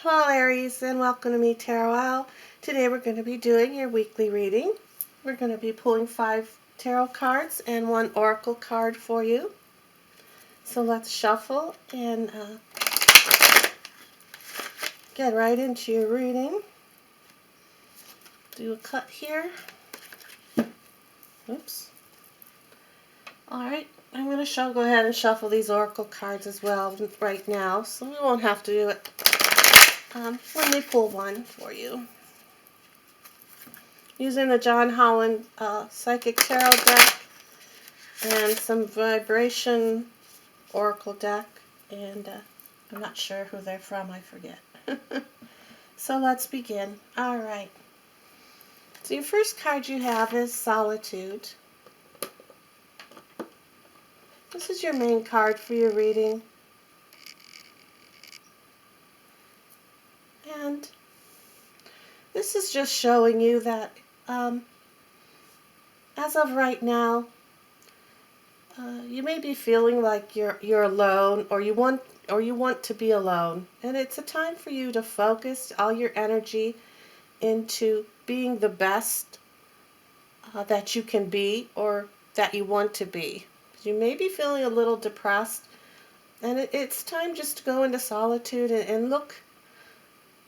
Hello Aries, and welcome to me Tarot Owl. Today we're going to be doing your weekly reading. We're going to be pulling 5 tarot cards and 1 oracle card for you. So let's shuffle and get right into your reading. Do a cut here. Oops. Alright, I'm going to go ahead and shuffle these oracle cards as well right now, so we won't have to do it when we pull one for you. Using the John Holland Psychic Tarot deck and some vibration oracle deck, and I'm not sure who they're from, I forget. So let's begin. Alright. So your first card you have is Solitude. This is your main card for your reading. And this is just showing you that as of right now, you may be feeling like you're alone, or you want to be alone, and it's a time for you to focus all your energy into being the best that you can be, or that you want to be. You may be feeling a little depressed, and it's time just to go into solitude and look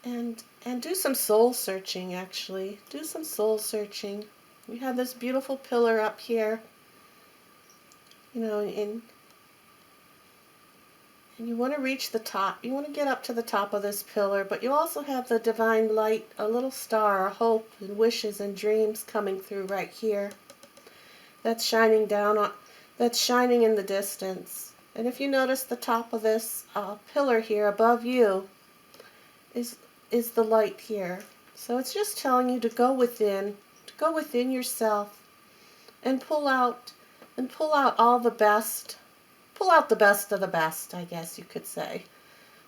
and do some soul searching. Actually, do some soul searching. We have this beautiful pillar up here, and you want to reach the top. You want to get up to the top of this pillar, but you also have the divine light, a little star, hope and wishes and dreams coming through right here. That's shining in the distance. And if you notice, the top of this pillar here above you is the light here. So it's just telling you to go within yourself and pull out all the best. Pull out the best of the best, I guess you could say.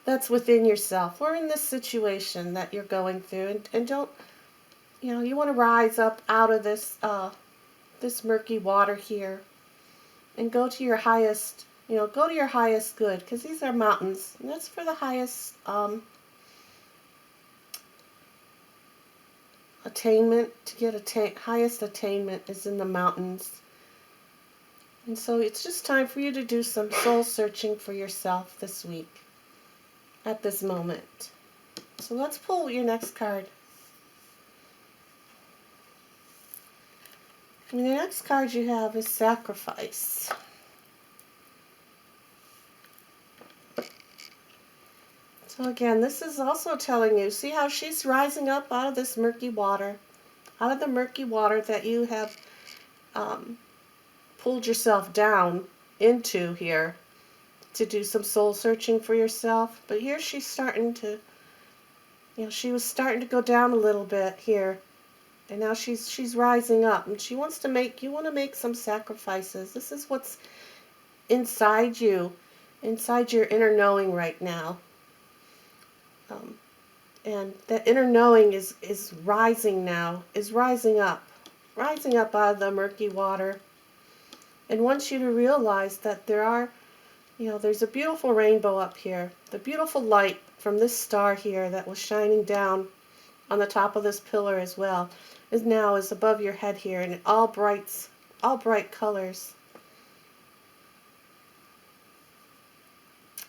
That's within yourself. We're in this situation that you're going through, and don't, you want to rise up out of this this murky water here and go to your highest, good, because these are mountains, and that's for the highest attainment. To get highest attainment is in the mountains. And so it's just time for you to do some soul searching for yourself this week, at this moment. So let's pull your next card. And the next card you have is Sacrifice. So again, this is also telling you, see how she's rising up out of this murky water, out of the murky water that you have pulled yourself down into here to do some soul searching for yourself. But here she's starting to, she was starting to go down a little bit here, and now she's rising up, and you want to make some sacrifices. This is what's inside you, inside your inner knowing right now. And that inner knowing is rising now, rising up out of the murky water, and wants you to realize that there's a beautiful rainbow up here. The beautiful light from this star here that was shining down on the top of this pillar as well is above your head here, and all bright colors.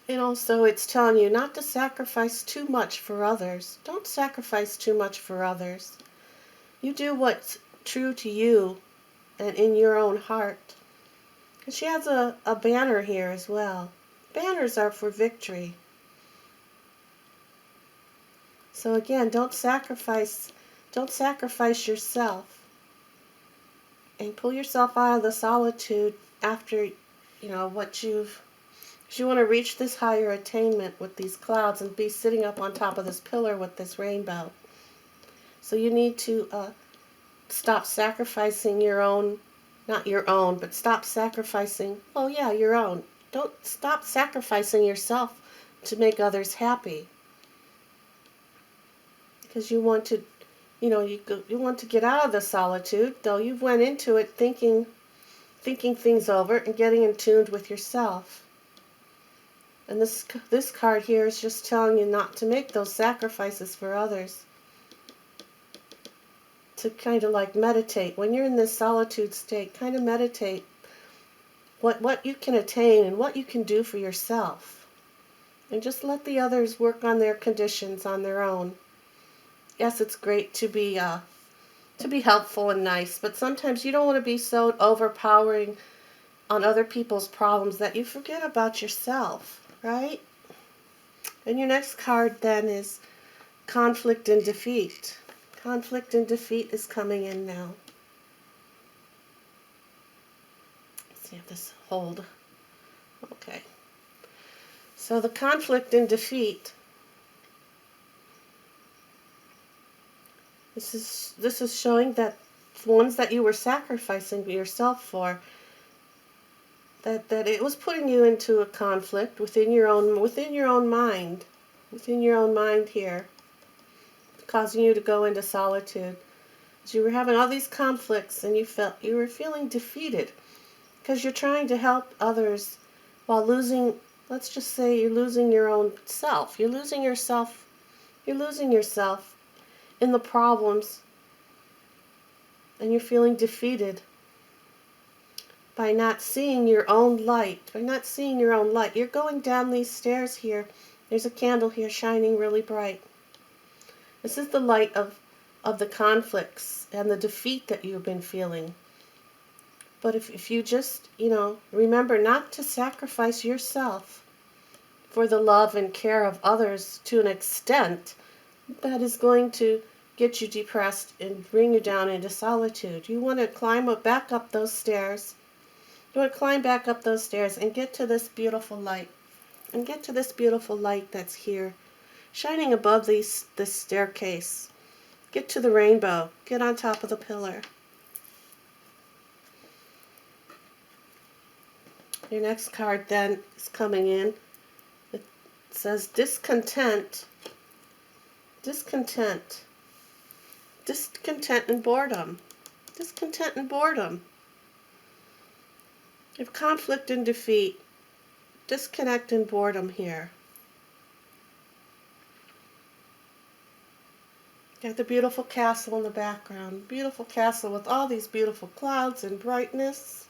And also it's telling you not to sacrifice too much for others. Don't sacrifice too much for others. You do what's true to you and in your own heart. And she has a banner here as well. Banners are for victory. So again, don't sacrifice yourself. And pull yourself out of the solitude after, what you want to reach this higher attainment with these clouds and be sitting up on top of this pillar with this rainbow. So you need to stop sacrificing your own, not your own, but stop sacrificing, your own. Don't stop sacrificing yourself to make others happy. Because you want to, you want to get out of the solitude, though you went into it thinking things over and getting in tune with yourself. And this card here is just telling you not to make those sacrifices for others. To kind of like meditate. When you're in this solitude state, kind of meditate what you can attain and what you can do for yourself. And just let the others work on their conditions on their own. Yes, it's great to be helpful and nice, but sometimes you don't want to be so overpowering on other people's problems that you forget about yourself, right? And your next card then is conflict and defeat. Conflict and defeat is coming in now. Let's see if this hold. Okay. So the conflict and defeat. This is showing that ones that you were sacrificing yourself for, that it was putting you into a conflict within your own mind, here, causing you to go into solitude. So you were having all these conflicts and you were feeling defeated because you're trying to help others while losing, let's just say you're losing your own self. You're losing yourself in the problems, and you're feeling defeated by not seeing your own light. You're going down these stairs here. There's a candle here shining really bright. This is the light of the conflicts and the defeat that you've been feeling. But if you just, remember not to sacrifice yourself for the love and care of others to an extent that is going to get you depressed and bring you down into solitude. You want to climb back up those stairs. You want to climb back up those stairs and get to this beautiful light. And get to this beautiful light that's here, shining above this staircase. Get to the rainbow. Get on top of the pillar. Your next card then is coming in. It says discontent. Discontent. Discontent and boredom. Discontent and boredom. You have conflict and defeat. Disconnect and boredom here. You have the beautiful castle in the background. Beautiful castle with all these beautiful clouds and brightness.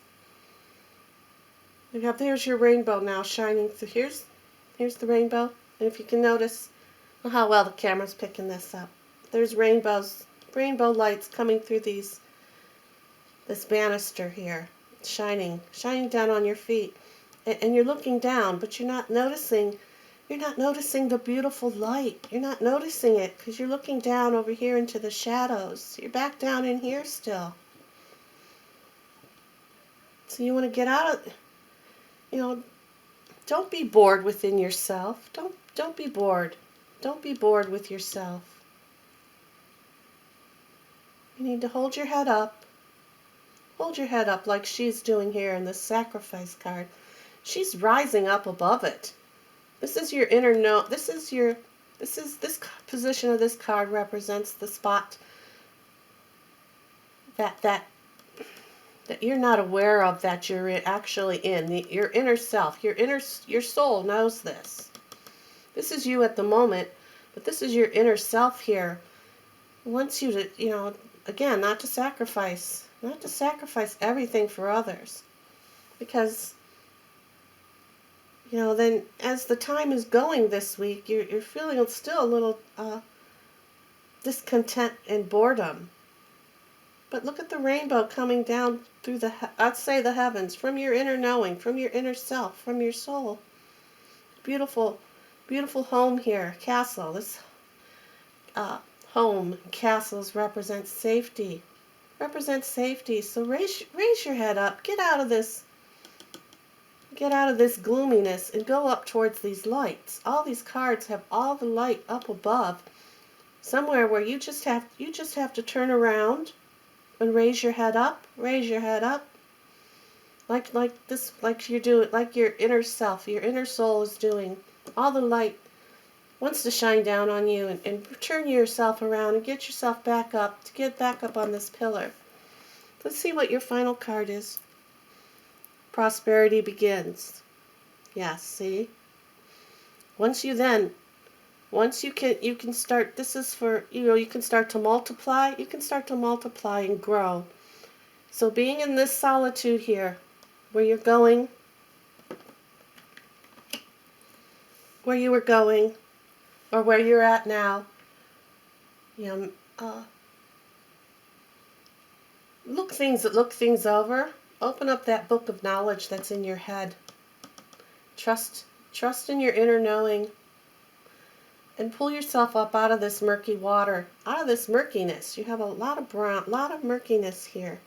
There's your rainbow now shining through. Here's the rainbow. And if you can notice how well the camera's picking this up. There's rainbow lights coming through this banister here, shining down on your feet. And you're looking down, but you're not noticing the beautiful light. You're not noticing it because you're looking down over here into the shadows. You're back down in here still. So you want to get out of, don't be bored within yourself. Don't be bored. Don't be bored with yourself. You need to hold your head up. Hold your head up like she's doing here in this sacrifice card. She's rising up above it. This is your inner this position of this card represents the spot that you're not aware of, that you're actually in. Your inner self, your soul knows this. This is you at the moment, but this is your inner self here. It wants you to, again, not to sacrifice everything for others. Because, then as the time is going this week, you're feeling still a little discontent and boredom. But look at the rainbow coming down through I'd say the heavens, from your inner knowing, from your inner self, from your soul. Beautiful, beautiful home here, castle. This home, castles represent safety. So raise your head up. Get out of this gloominess and go up towards these lights. All these cards have all the light up above, somewhere where you just have to turn around and raise your head up, like you're doing, like your inner self, your inner soul is doing. All the light wants to shine down on you and turn yourself around and get yourself back up, to get back up on this pillar. Let's see what your final card is. Prosperity begins. Yes, see? Once you can start, this is for, you can start to multiply, and grow. So being in this solitude here, where you're going, where you were going, or where you're at now, you know, look things over. Open up that book of knowledge that's in your head. Trust in your inner knowing, and pull yourself up out of this murky water, out of this murkiness. You have a lot of brown, lot of murkiness here.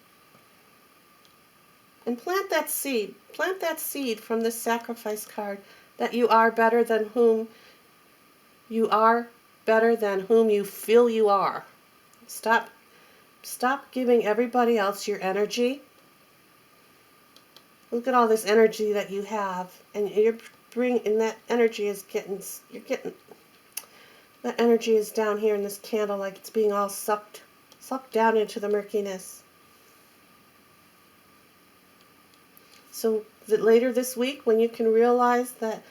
And plant that seed. Plant that seed from this sacrifice card that you are better than whom you feel you are. Stop giving everybody else your energy. Look at all this energy that you have, and that energy is that energy is down here in this candle, like it's being all sucked down into the murkiness. So that later this week, when you can realize that,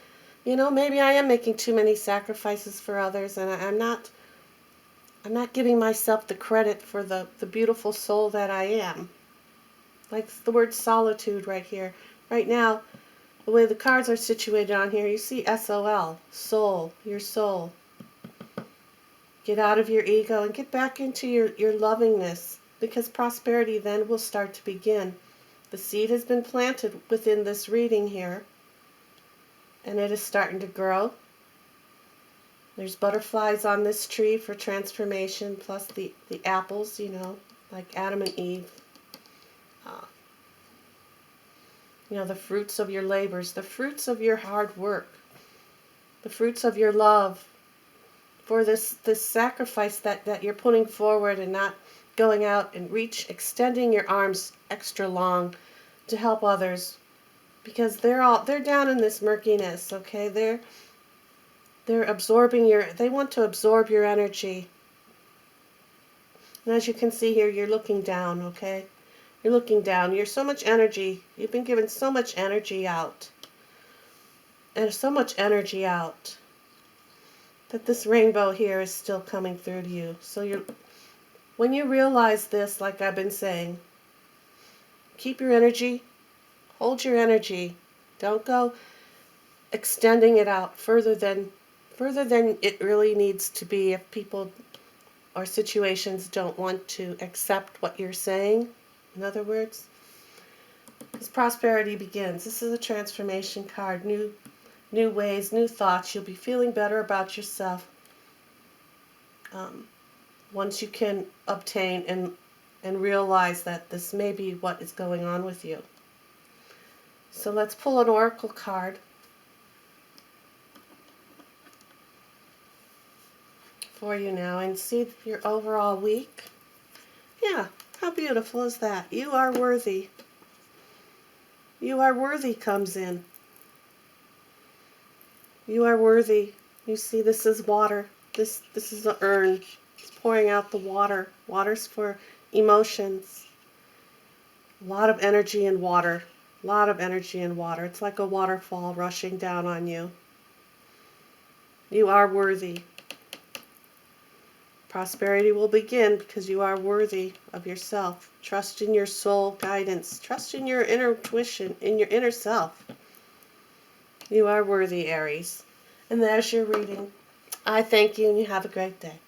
maybe I am making too many sacrifices for others, and I'm not giving myself the credit for the beautiful soul that I am. Like the word solitude right here. Right now, the way the cards are situated on here, you see SOL, soul, your soul. Get out of your ego and get back into your lovingness, because prosperity then will start to begin. The seed has been planted within this reading here, and it is starting to grow. There's butterflies on this tree for transformation, plus the apples, like Adam and Eve. The fruits of your labors, the fruits of your hard work, the fruits of your love for this sacrifice that you're putting forward, and not going out and extending your arms extra long to help others, because they're down in this murkiness, okay? They're absorbing they want to absorb your energy. And as you can see here, you're looking down, okay? You're looking down. You're so much energy. You've been given so much energy out. And so much energy out that this rainbow here is still coming through to you. So when you realize this, like I've been saying, keep your energy, hold your energy. Don't go extending it out further than it really needs to be if people or situations don't want to accept what you're saying. In other words, as prosperity begins, this is a transformation card. New ways, new thoughts. You'll be feeling better about yourself once you can obtain and realize that this may be what is going on with you. So let's pull an oracle card for you now and see your overall week. Yeah, how beautiful is that? You are worthy. You are worthy comes in. You are worthy. You see, this is water. This is an urn. It's pouring out the water. Water's for emotions. A lot of energy in water. A lot of energy in water. It's like a waterfall rushing down on you. You are worthy. Prosperity will begin because you are worthy of yourself. Trust in your soul guidance. Trust in your inner intuition, in your inner self. You are worthy, Aries. And there's your reading. I thank you, and you have a great day.